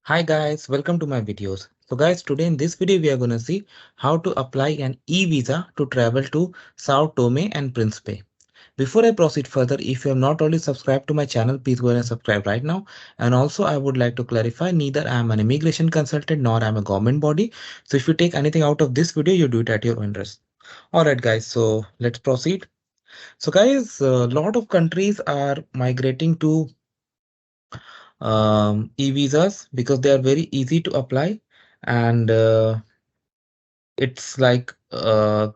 Hi guys, welcome to my videos. So guys, today in this video we are going to see how to apply an e-visa to travel to Sao Tome and Principe. Before I proceed further, if you have not already subscribed to my channel, please go ahead and subscribe right now. And also I would like to clarify, neither I am an immigration consultant nor I am a government body. So if you take anything out of this video, you do it at your own risk. Alright guys, so let's proceed. So guys, a lot of countries are migrating to e-visas because they are very easy to apply and it's like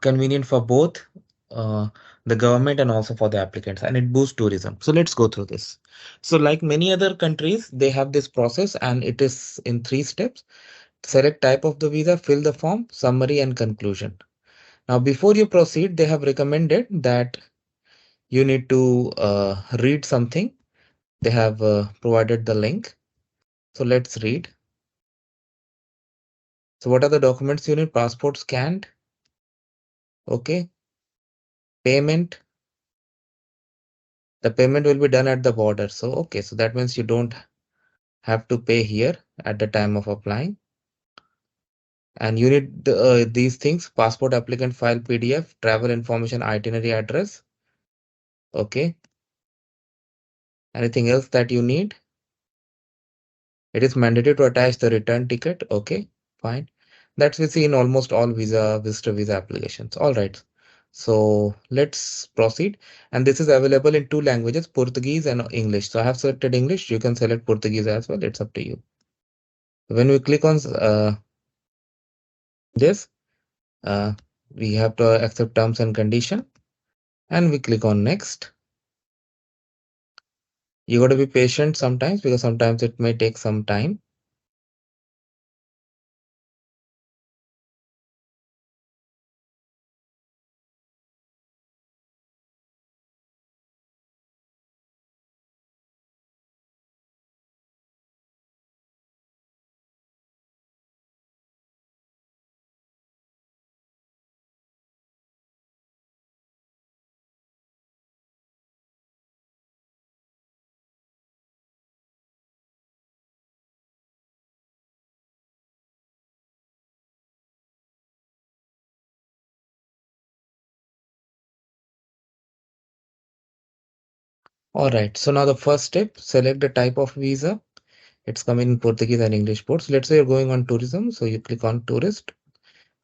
convenient for both uh, the government and also for the applicants, and it boosts tourism. So let's go through this. So like many other countries, they have this process and it is in 3 steps. Select type of the visa, fill the form, summary and conclusion. Now before you proceed, they have recommended that you need to read something. They have provided the link. So let's read. So what are the documents you need? Passport scanned. Okay. Payment. The payment will be done at the border. So, okay. So that means you don't have to pay here at the time of applying. And you need these things: passport applicant file PDF, travel information, itinerary address. Okay. Anything else that you need? It is mandatory to attach the return ticket. Okay. Fine. That's we see in almost all visitor visa applications. All right. So let's proceed. And this is available in 2 languages, Portuguese and English. So I have selected English. You can select Portuguese as well. It's up to you. When we click on this, uh, we have to accept terms and condition, and we click on next. You got to be patient sometimes because sometimes it may take some time. All right. So now the first step, select the type of visa. It's coming in Portuguese and English both. So let's say you're going on tourism. So you click on tourist,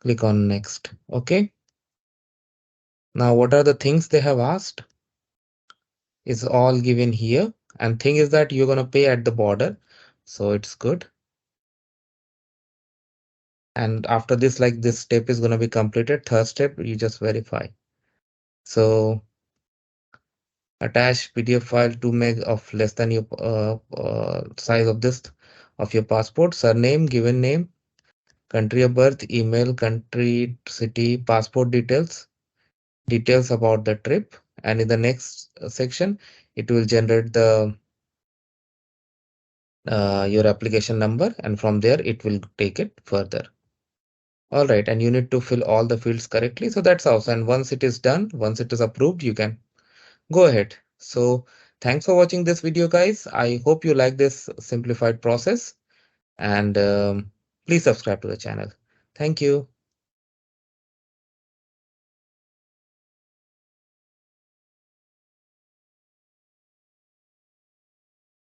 click on next. Okay. Now, what are the things they have asked? Is all given here. And thing is that you're going to pay at the border. So it's good. And after this, like this step is going to be completed. Third step, you just verify. So attach PDF file 2 meg of less than your size of this of your passport, surname, given name, country of birth, email, country, city, passport details, details about the trip, and in the next section, it will generate the your application number, and from there it will take it further. All right, and you need to fill all the fields correctly. So that's all. And once it is done, once it is approved, you can go ahead. So thanks for watching this video, guys. I hope you like this simplified process, and please subscribe to the channel. Thank you.